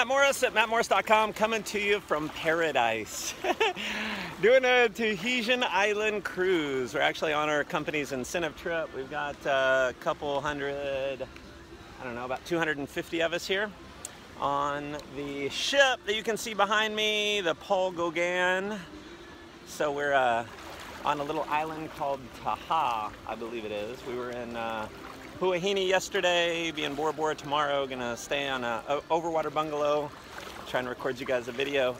Matt Morris at mattmorris.com, coming to you from paradise. Doing a Tahitian island cruise. We're actually on our company's incentive trip. We've got a couple hundred, I don't know, about 250 of us here on the ship that you can see behind me, the Paul Gauguin. So we're on a little island called Taha, I believe it is. We were in Huahine yesterday, be in Bora Bora tomorrow, gonna stay on a overwater bungalow, trying to record you guys a video.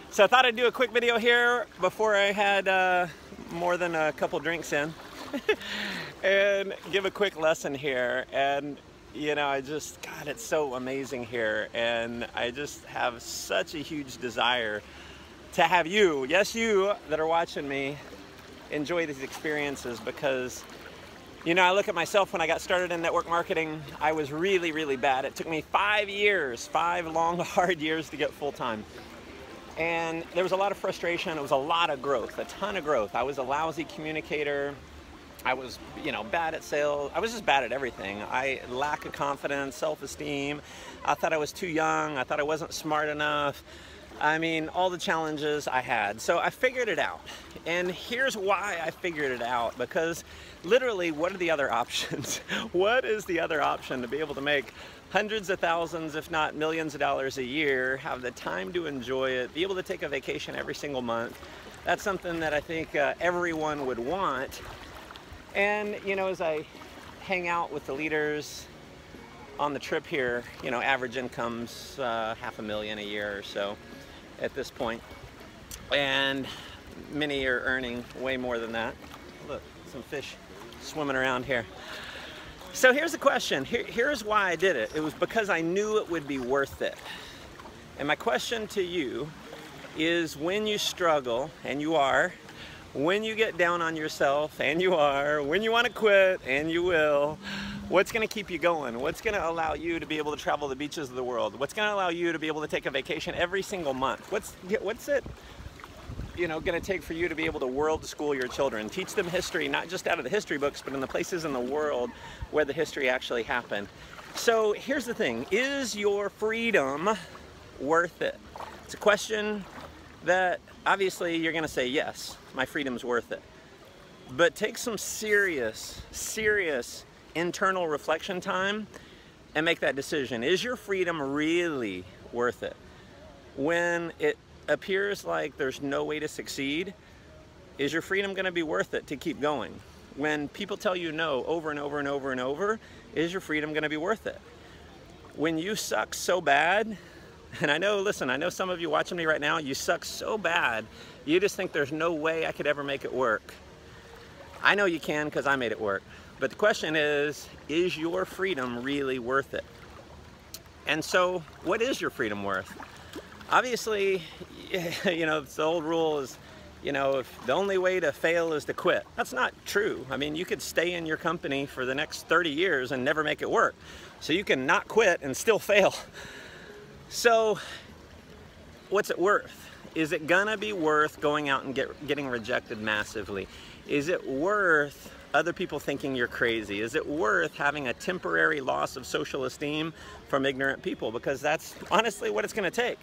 So I thought I'd do a quick video here before I had more than a couple drinks in and give a quick lesson here. And you know, God, it's so amazing here, and I just have such a huge desire to have you, yes you that are watching me, enjoy these experiences, because you know, I look at myself when I got started in network marketing, I was really, really bad. It took me 5 years, 5 long, hard years to get full-time. And there was a lot of frustration. It was a lot of growth, a ton of growth. I was a lousy communicator. I was, you know, bad at sales. I was just bad at everything. I lack of confidence, self-esteem. I thought I was too young. I thought I wasn't smart enough. I mean, all the challenges I had. So I figured it out. And here's why I figured it out, because literally, what are the other options? What is the other option to be able to make hundreds of thousands, if not millions of dollars a year, have the time to enjoy it, be able to take a vacation every single month? That's something that I think everyone would want. And, you know, as I hang out with the leaders on the trip here, you know, average income's $500,000 a year or so at this point, and many are earning way more than that. Look, some fish swimming around here. So here's the question. Here's why I did it. It was because I knew it would be worth it. And my question to you is, when you struggle, and you are, when you get down on yourself, and you are, when you want to quit, and you will, what's going to keep you going? What's going to allow you to be able to travel the beaches of the world? What's going to allow you to be able to take a vacation every single month? What's it, you know, going to take for you to be able to world school your children? Teach them history, not just out of the history books, but in the places in the world where the history actually happened. So here's the thing. Is your freedom worth it? It's a question that obviously you're going to say, yes, my freedom's worth it. But take some serious internal reflection time and make that decision. Is your freedom really worth it? When it appears like there's no way to succeed, is your freedom going to be worth it to keep going? When people tell you no over and over and over and over, is your freedom going to be worth it? When you suck so bad, and I know, listen, I know some of you watching me right now, you suck so bad, you just think there's no way I could ever make it work. I know you can, because I made it work. But the question is your freedom really worth it? And so, what is your freedom worth? Obviously, you know, the old rule is, you know, if the only way to fail is to quit. That's not true. I mean, you could stay in your company for the next 30 years and never make it work. So you can not quit and still fail. So, what's it worth? Is it gonna be worth going out and getting rejected massively? Is it worth other people thinking you're crazy? Is it worth having a temporary loss of social esteem from ignorant people? Because that's honestly what it's gonna take.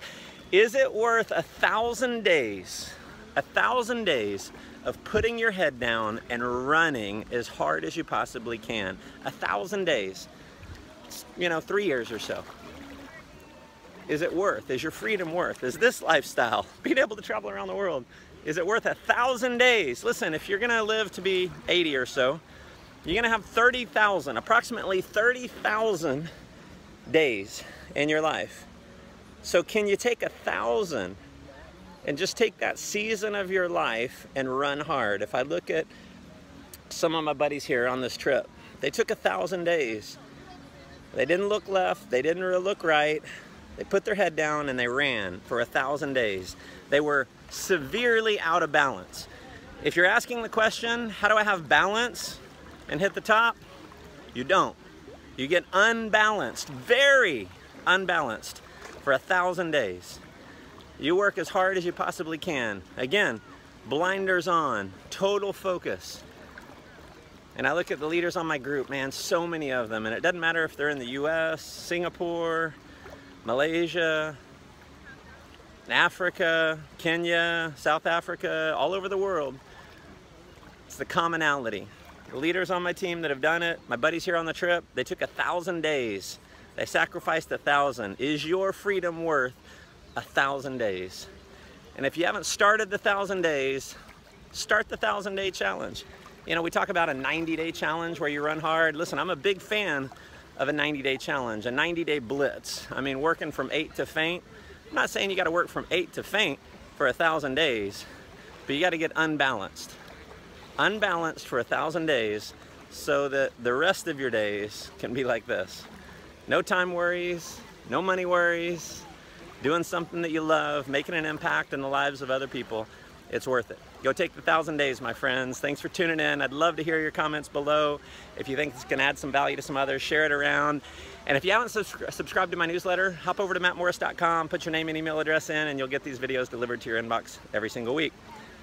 Is it worth 1,000 days, 1,000 days of putting your head down and running as hard as you possibly can? 1,000 days, you know, 3 years or so. Is it worth? Is your freedom worth? Is this lifestyle, being able to travel around the world, is it worth 1,000 days? Listen, if you're gonna live to be 80 or so, you're gonna have 30,000, approximately 30,000 days in your life. So can you take 1,000 and just take that season of your life and run hard? If I look at some of my buddies here on this trip, they took 1,000 days. They didn't look left, they didn't look right. They put their head down and they ran for 1,000 days. They were severely out of balance. If you're asking the question, how do I have balance and hit the top? You don't. You get unbalanced, very unbalanced for 1,000 days. You work as hard as you possibly can. Again, blinders on, total focus. And I look at the leaders on my group, man, so many of them, and it doesn't matter if they're in the US, Singapore, Malaysia, in Africa, Kenya, South Africa, all over the world. It's the commonality. The leaders on my team that have done it, my buddies here on the trip, they took 1,000 days. They sacrificed 1,000. Is your freedom worth 1,000 days? And if you haven't started the 1,000 days, start the 1,000-day challenge. You know, we talk about a 90-day challenge where you run hard. Listen, I'm a big fan of a 90-day challenge, a 90-day blitz. I mean, working from 8 to faint. I'm not saying you got to work from 8 to faint for 1,000 days, but you got to get unbalanced. Unbalanced for 1,000 days so that the rest of your days can be like this. No time worries, no money worries, doing something that you love, making an impact in the lives of other people. It's worth it. Go take the 1,000 days, my friends. Thanks for tuning in. I'd love to hear your comments below. If you think this can add some value to some others, share it around. And if you haven't subscribed to my newsletter, hop over to mattmorris.com, put your name and email address in, and you'll get these videos delivered to your inbox every single week.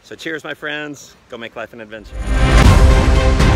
So cheers, my friends. Go make life an adventure.